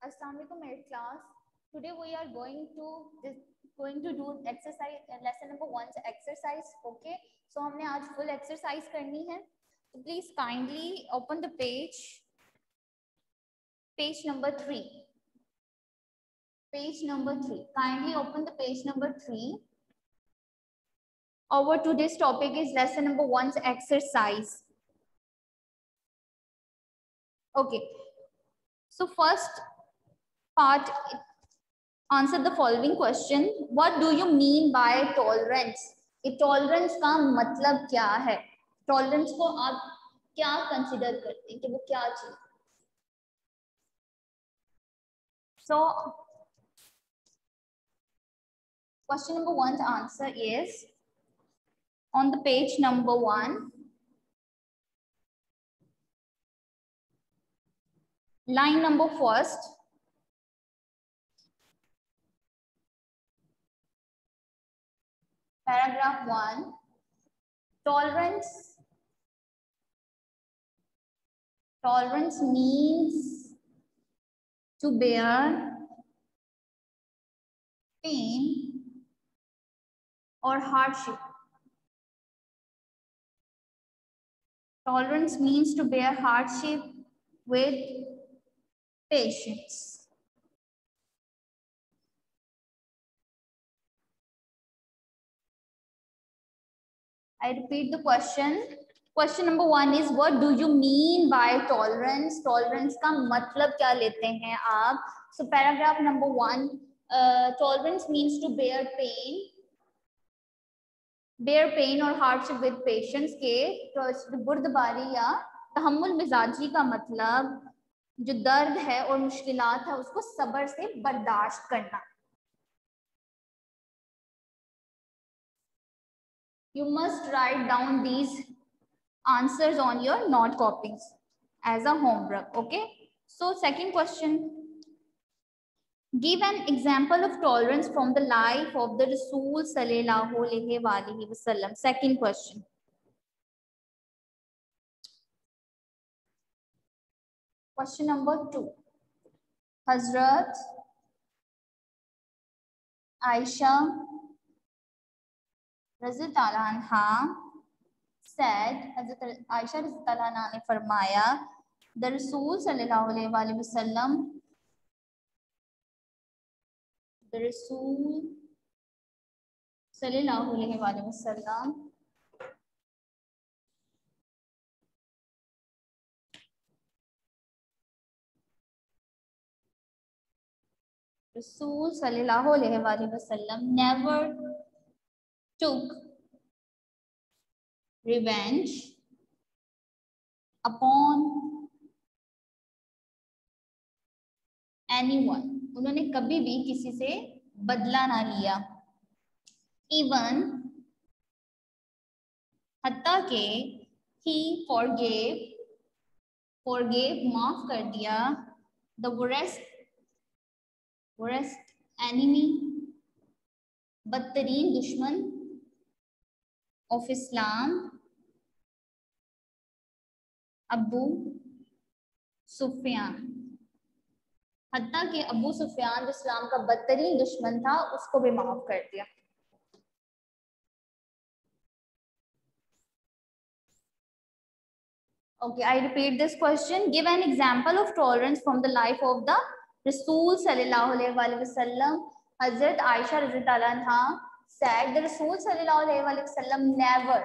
Assalamu alaikum class. Today we are going to do exercise lesson number 1 exercise. Okay, so हमने आज full exercise करनी है. So please kindly open the page number 3. Page number 3. Kindly open the page number 3. Our today's topic is lesson number 1 exercise. Okay. So first part, answer the following question. What do you mean by tolerance? ये tolerance का मतलब क्या है? Tolerance को आप क्या consider करते हैं कि वो क्या चीज? So question number 1's answer is on the page number 1, line number 1st. Paragraph 1, tolerance means to bear pain or hardship. Tolerance means to bear hardship with patience. I repeat the question. Question number 1 is what do you mean by tolerance? Tolerance का मतलब क्या लेते हैं आप? So paragraph number 1, tolerance means to bear pain or hardship with patience के बुर्दबारी या तहम्मुल मिजाजी का मतलब जो दर्द है और मुश्किलात है उसको सब्र से बर्दाश्त करना. You must write down these answers on your note copies as a homework. Okay. So second question. Give an example of tolerance from the life of the Rasul sallallahu alaihi wasallam. Second question. Question number 2. Hazrat Aisha Raziyallahu anha said, Hazrat Aisha Raziyallahu anha ने फरमाया, the Rasul sallallahu alaihi wasallam, the Rasul sallallahu alaihi wasallam Rasul sallallahu alaihi wasallam never took revenge upon anyone. उन्होंने कभी भी किसी से बदला ना लिया. Even हत्ता के he forgave माफ कर दिया the worst enemy, बदतरीन दुश्मन of Islam, अबू सुफियान. हत्ता कि अबू सुफियान जो इस्लाम का बदतरीन दुश्मन था उसको भी माफ कर दिया. Okay, I repeat this question. Give an example of tolerance from the life of the Rasul sallallahu alaihi wasallam. Hazrat Aisha radhiyallahu anha said the Rasul sallallahu alaihi wasallam never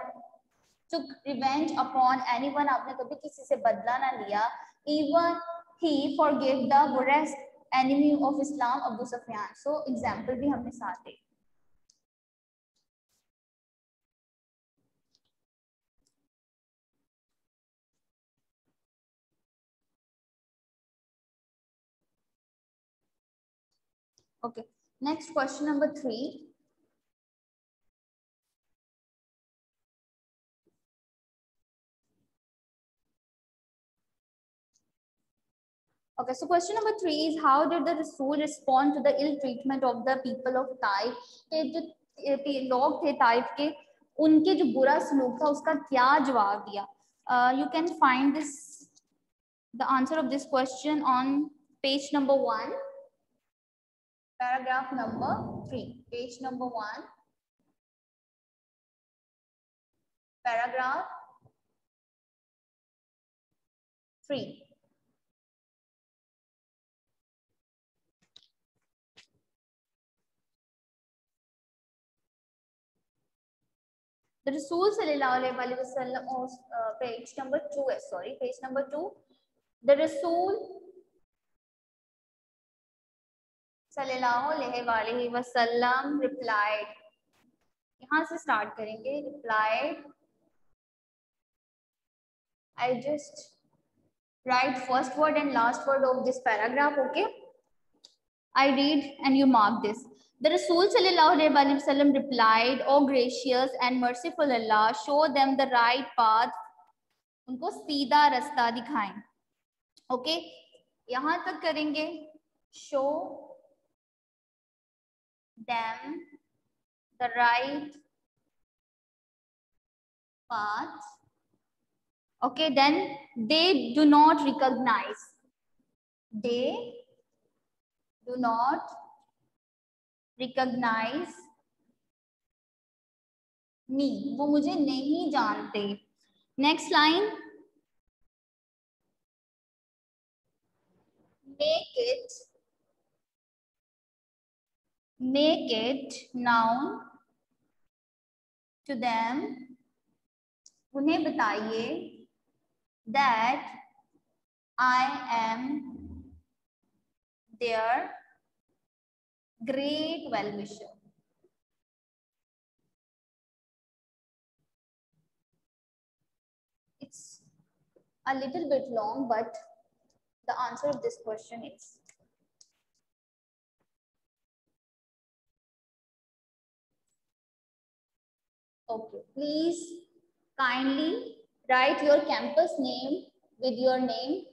took revenge upon anyone. आपने कभी किसी से बदला ना लिया. Even he forgave the worst enemy of Islam, Abu Sufyan. So example भी हमने साथ दे. Okay. Next question number 3. Okay, so question number 3 is how did the Rasul respond to the ill treatment of the people of Taif? के जो लोग थे Taif के उनके जो बुरा सलूक था उसका क्या जवाब दिया? You can find the answer of this question on Page number 1, paragraph number 3. Page number 1, paragraph 3. The Rasul sallallahu alaihi wasallam, page number 2, sorry, page number 2. The Rasul sallallahu alaihi wasallam replied. यहाँ से start करेंगे. Replied. I just write first word and last word of this paragraph, okay? I read and you mark this. The Rasul sallallahu alaihi wasallam replied, "O gracious and merciful Allah, show them the right path." उनको सीधा रास्ता दिखाएं. Okay? यहाँ तक करेंगे. Show them the right path. Okay, then they do not recognize. They do not recognize me. वो मुझे नहीं जानते. Next line. Make it known to them. उन्हें बताइए that I am their great well-wisher. It's a little bit long, but the answer of this question is okay. Please kindly write your campus name with your name.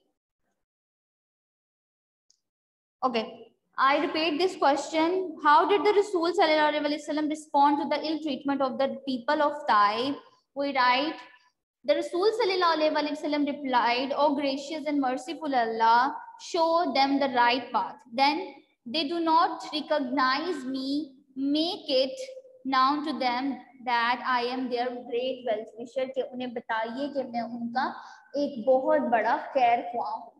Okay, I repeat this question. How did the Rasul sallallahu alaihi wasallam respond to the ill treatment of the people of Taif? We write, the Rasul sallallahu alaihi wasallam replied, "O gracious and merciful Allah, show them the right path. Then they do not recognize me. Make it known to them that I am their great well-wisher." कि उन्हें बताइए कि मैं उनका एक बहुत बड़ा खैर ख्वाह हूँ.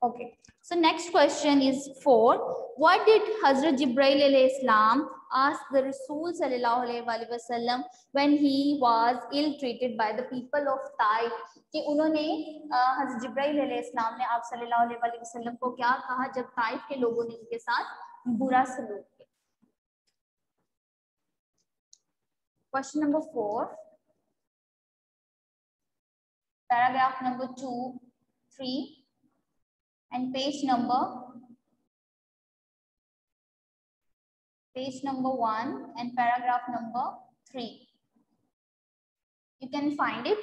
Okay, so next question is 4. What did Hazrat Jibreel alayhi salam ask the Rasul sallallahu alaihi wasallam when he was ill-treated by the people of Taif? कि उन्होंने Hazrat Jibreel alayhi salam ने आप sallallahu alaihi wasallam को क्या कहा जब Taif के लोगों ने उनके साथ बुरा सलूक किया? Question number 4, paragraph number 2, 3. And page number 1 and paragraph number 3. You can find it.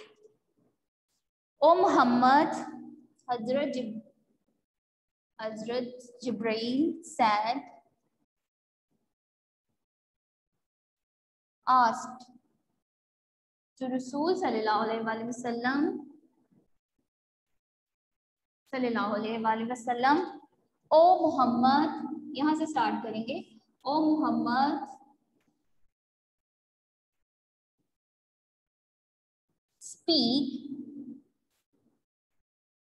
O Muhammad, Hazrat Jibreel said, asked to Rasul sallallahu alaihi wasallam, O Muhammad, यहाँ से start करेंगे. O Muhammad, speak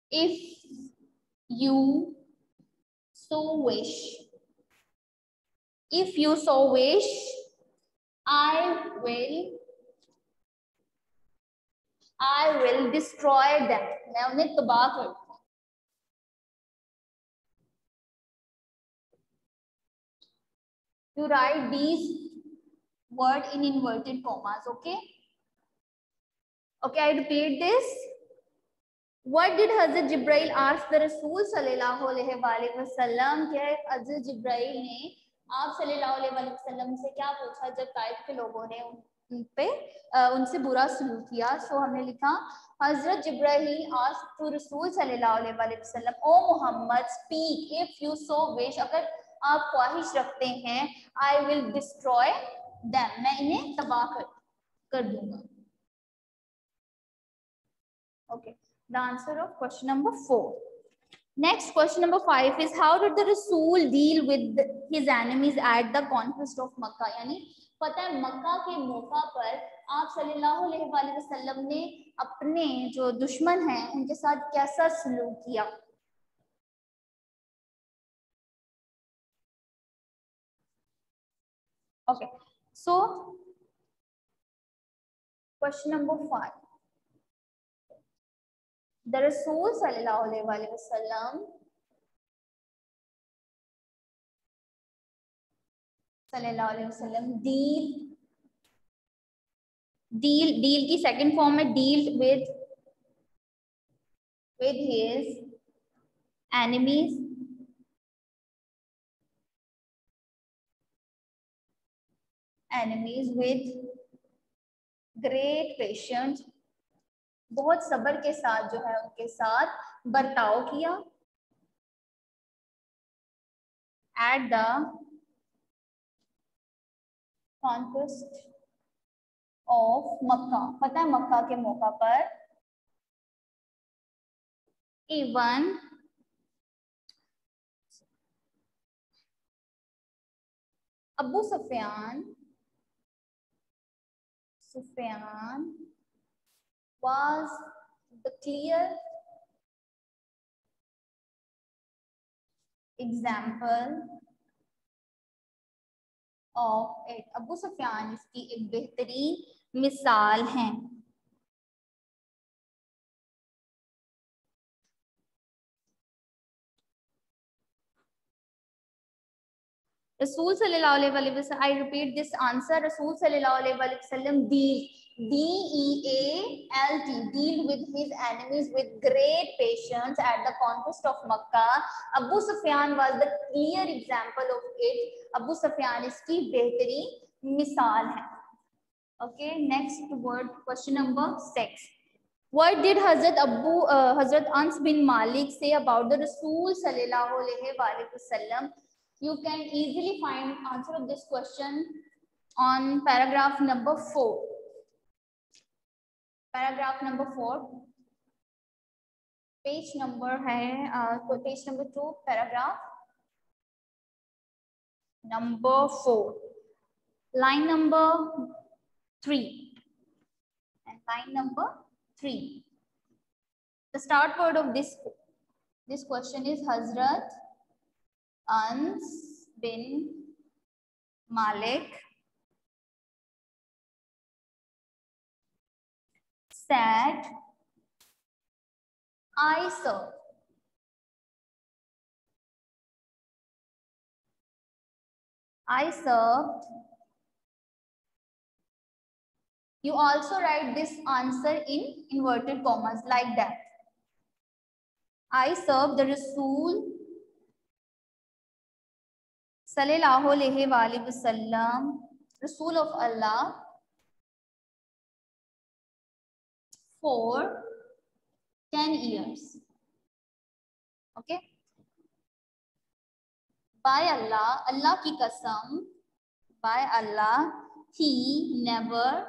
if you so wish. If you so wish, I will destroy them. मैं उन्हें तबाह कर दूंगा. You write these words in inverted commas, okay? Okay, I repeat this. What did Hazrat Jibreel ask the Rasul sallallahu alaihi wasallam? क्या Hazrat Jibreel ने आप सल्लल्लाहु अलैहि वसल्लम से क्या पूछा जब ताइफ के लोगों ने उनसे बुरा सलूक किया? सो हमने लिखा Hazrat Jibreel asked to Rasul sallallahu alaihi wasallam, O Muhammad, speak if you so wish. अगर आप ख्वाहिश रखते हैं, I will destroy them. मैं इन्हें तबाह कर दूंगा. Okay, the answer of question number 4. Next, question number 5 is how did the Rasul deal with his enemies at the conquest of Makkah? यानी पता है मक्का के मौका पर आप सल्लल्लाहु अलैहि वसल्लम ने अपने जो दुश्मन हैं उनके साथ कैसा सलूक किया? Okay, so question number 5. The Rasul sallallahu alaihi wasallam deal की second form में deal with his enemies with great patience, बहुत सब्र के साथ जो है उनके साथ बर्ताव किया at the conquest of मक्का, पता है मक्का के मौका पर even Abu Sufiyan was the clear example of it. Abu Sufiyan इसकी एक बेहतरीन मिसाल है. Rasul sallallahu alaihi wasallam, I repeat this answer. Rasul sallallahu alaihi wasallam dealt with his enemies with great patience at the conquest of Makkah. Abu Sufyan was the clear example of it. Abu Sufyan इसकी बेहतरीन मिसाल है. Okay, next word, question number 6. What did Hazrat Ans bin Malik say about the Rasul sallallahu alaihi wasallam? You can easily find answer of this question on paragraph number 4. Paragraph number 4. Page number है page number 2, paragraph number 4. Line number 3 and line number 3. The start word of this question is Hazrat Ans bin Malik said, I served. You also write this answer in inverted commas like that. I served the Rasul sallallahu alaihi wasallam, Rasul of Allah, for 10 years. Okay. By Allah, Allah ki qasam, by Allah, he never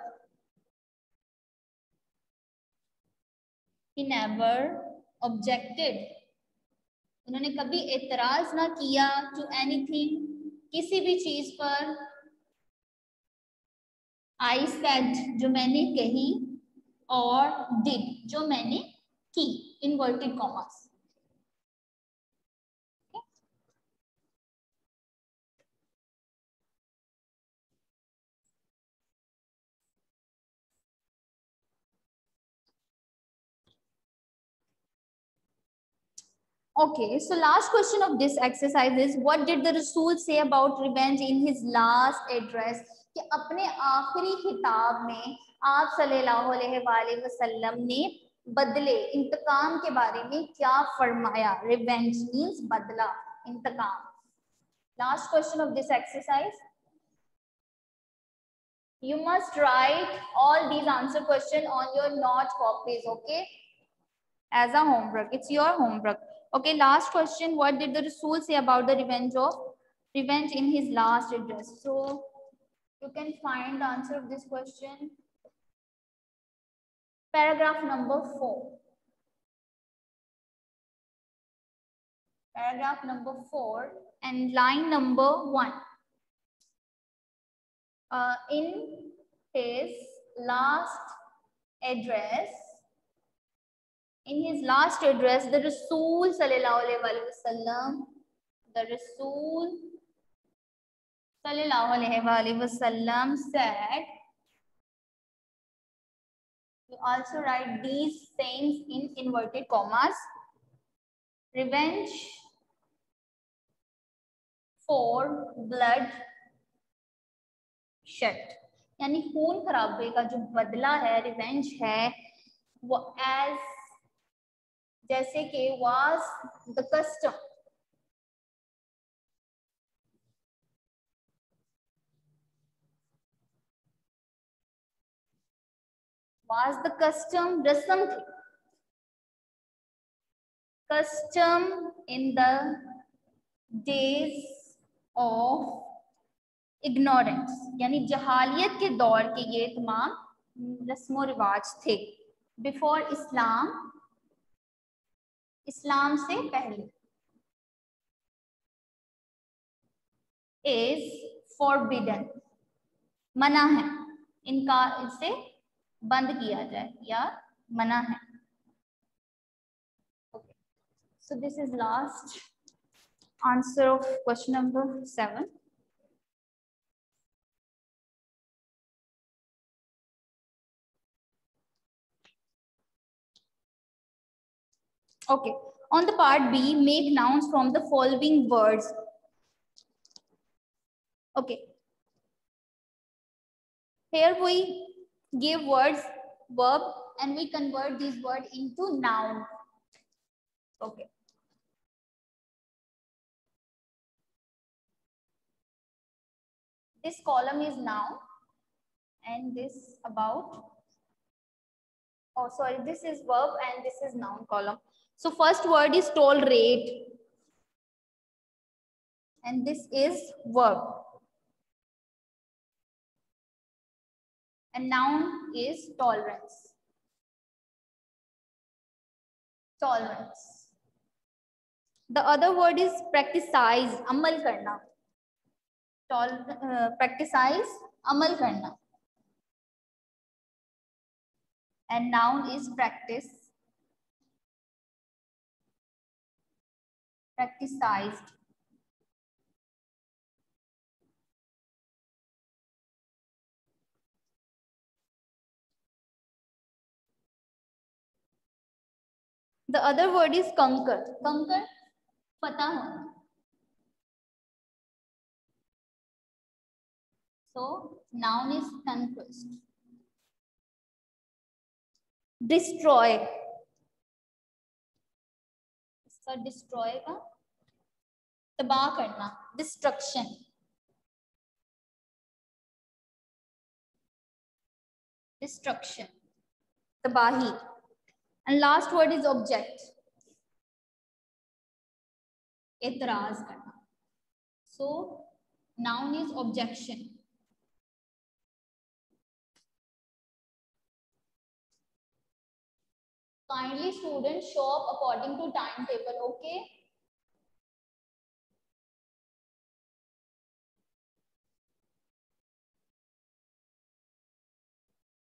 objected. उन्होंने कभी एतराज ना किया to anything, किसी भी चीज पर. I said, जो मैंने कही, और did, जो मैंने की, inverted commas. Okay, so last question of this exercise is, what did the Rasul say about revenge in his last address? कि अपने आखिरी खिताब में आप सल्लल्लाहु अलैहि वसल्लम ने बदले, इंतकाम के बारे में क्या फरमाया? Revenge means बदला, इंतकाम. Last question of this exercise. You must write all these answer questions on your note copies, okay? As a homework, it's your homework. Okay, last question. What did the Rasul say about the revenge in his last address? So you can find the answer of this question. Paragraph number 4. Paragraph number 4 and line number 1. In his last address, the Rasul sallallahu alaihi wasallam, said, you also write these sayings in inverted commas. Revenge for blood shed, यानी खून खराबे का जो बदला है, revenge है, वो as जैसे कि वाज द कस्टम, रस्म थी, custom in the days of ignorance, यानी जहालियत के दौर के ये तमाम रस्म व रिवाज थे। बिफोर इस्लाम, इस्लाम से पहले। इज फॉरबिडन, मना है, इनका इसे बंद किया जाए या मना है। Okay. So this is last answer of question number 7. Okay, on the part B, make nouns from the following words. Okay, here we give words, verb, and we convert these words into noun. Okay. This column is noun, and this about, oh sorry, this is verb and this is noun column. So first word is tolerate, and this is verb, and noun is tolerance. Tolerance. The other word is practisize, amal karna. Practisize, amal karna. And noun is practice, practicized. The other word is conquer. Conquer, fatah hona. So noun is conquest. Destroy. इसका destroy का तबाह करना, destruction. Destruction, तबाही. And last word is object. एतराज करना. So noun is objection. Kindly students show up according to timetable. Okay.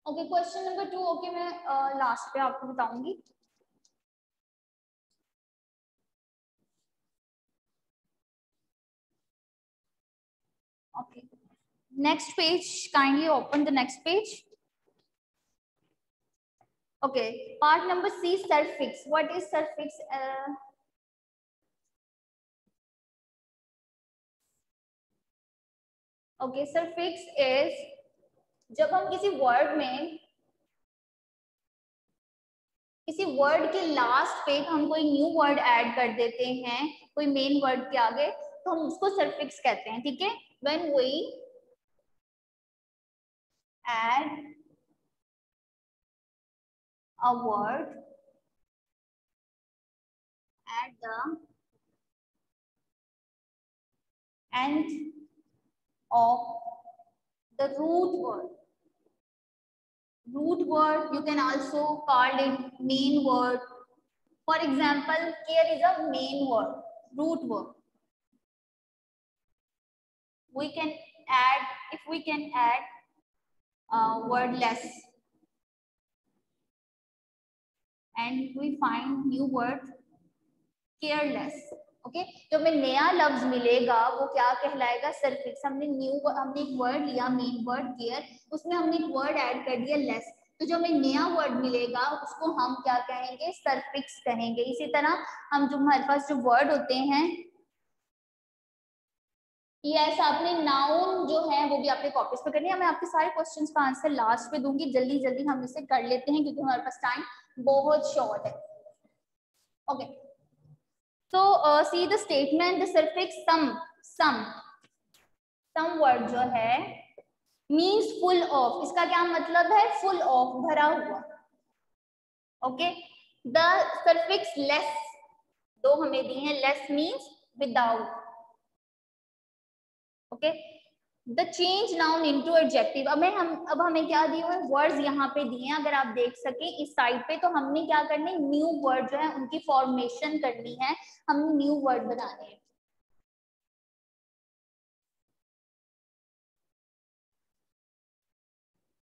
Okay, question number 2. Okay, मैं last पे आपको बताऊंगी. Okay. Next page. Kindly open the next page. Okay. Part number C, suffix. What is suffix? Okay, suffix is जब हम किसी word के last पे हम कोई न्यू वर्ड ऐड कर देते हैं कोई मेन वर्ड के आगे, तो हम उसको सफिक्स कहते हैं. ठीक है. When we add a word at the end of the root word. Root word, you can also call it main word. For example, here is a main word. root verb. We can add, if we can add word less, and we find new word careless. Okay जो हमें नया लफ्ज मिलेगा वो क्या कहलाएगा? सरफिक्स. हमने एक वर्ड लिया, मेन वर्ड केयर, उसमें हमने एक वर्ड ऐड कर दिया लेस, तो जो हमें नया वर्ड मिलेगा उसको हम क्या कहेंगे? सरफिक्स कहेंगे. इसी तरह हम जो हमारे पास जो वर्ड होते हैं, यस आपने नाउन जो है वो भी आपने कॉपीज पे करनी है. मैं आपके सारे क्वेश्चंस का आंसर लास्ट पे दूंगी. जल्दी जल्दी हम इसे कर लेते हैं क्योंकि हमारे पास टाइम बहुत शॉर्ट है. Okay so see the statement, the suffix some word जो है means full of, इसका क्या मतलब है? full of, भरा हुआ. okay the suffix less, दो हमें दिए हैं, less means without. okay the change noun into adjective. अब हमें क्या दिए हुए वर्ड्स यहाँ पे दिए हैं, अगर आप देख सके इस साइड पे, तो हमने क्या करने, न्यू वर्ड जो है उनकी फॉर्मेशन करनी है, हमने न्यू वर्ड बनाने हैं.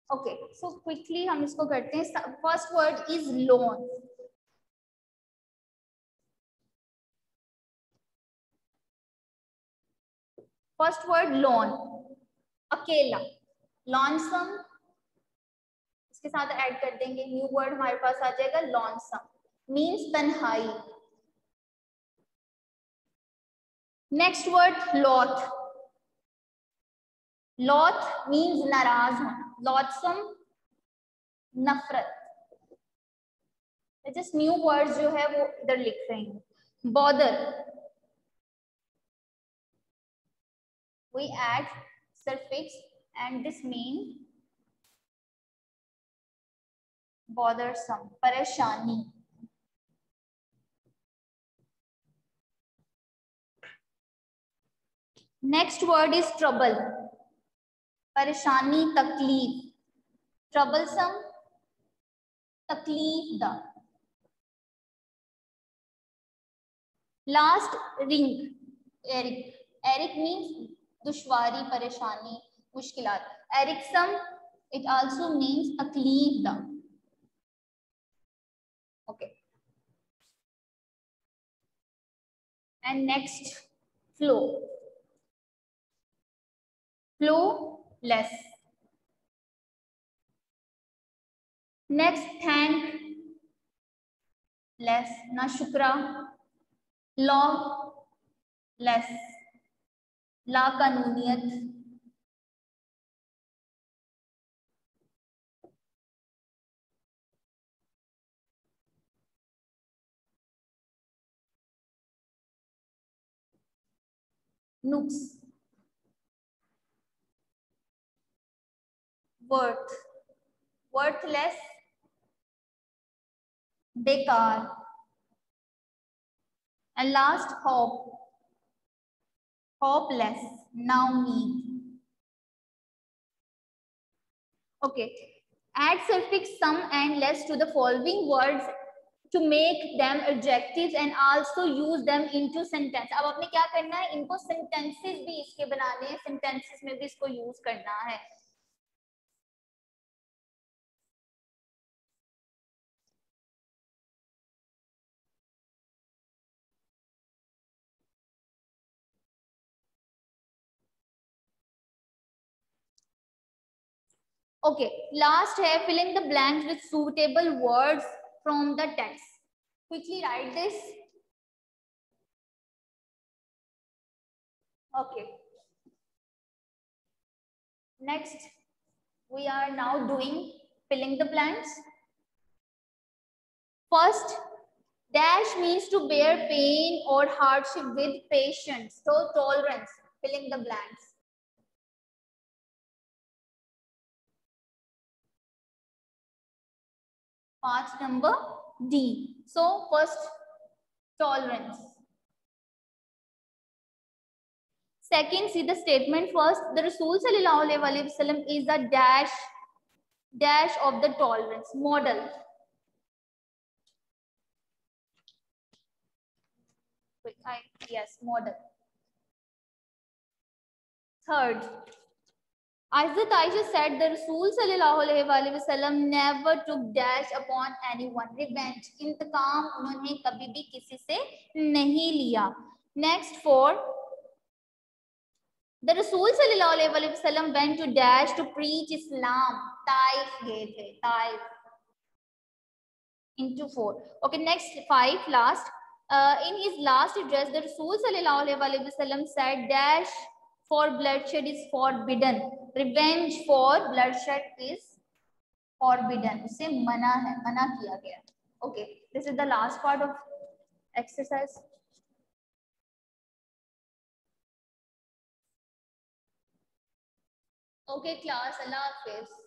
ओके सो क्विकली हम इसको करते हैं. First word is loan. First word loan, अकेला. लॉन्सम, इसके साथ ऐड कर देंगे, न्यू वर्ड हमारे पास आ जाएगा लॉन्सम, मीन्स तन्हाई. Next word loath. Loath means नाराज होना. लॉथसम नफरत. जस्ट न्यू वर्ड्स जो है वो इधर लिख रहे हैं. Bother, we add suffix and this mean bothersome, परेशानी. next word is trouble, परेशानी, तकलीफ. troublesome, तकलीफ दा. last ring, eric. eric means दुश्वारी, परेशानी, मुश्किलात. ericsome, it also means तकलीफ दा. okay and next flow. flow less. next thank less, ना शुक्रा. law less, ला कानूनियत. नुक्स. worth, worthless, बेकार. and last hope, hopeless, now need. okay add suffix some and less to the following words to make them adjectives and also use them into sentence. अब आपने क्या करना है, इनको sentences भी इसके बनाने हैं, sentences में भी इसको use करना है. okay last है fill in the blanks with suitable words from the text. quickly write this. okay next we are now doing filling the blanks. first, dash means to bear pain or hardship with patience, so tolerance. filling the blanks. Part number D. So first, tolerance. Second, see the statement first. The Rasul sallallahu alaihi wasallam is the dash of the tolerance model. Wait. Yes, model. Third, Hazrat Aisha said the Rasul sallallahu alaihi wasallam never took dash upon anyone. Revenge, इंतकाम उन्होंने कभी भी किसी से नहीं लिया. Next, four, the Rasul sallallahu alaihi wasallam went to dash to preach Islam. Taif गए थे, Taif. Into four. Okay, next five, last. In his last address, the Rasul sallallahu alaihi wasallam said, "Dash for bloodshed is forbidden. Revenge for bloodshed is forbidden." उसे मना है, मना किया गया. Okay, this is the last part of exercise. Okay, class. Allah Hafiz.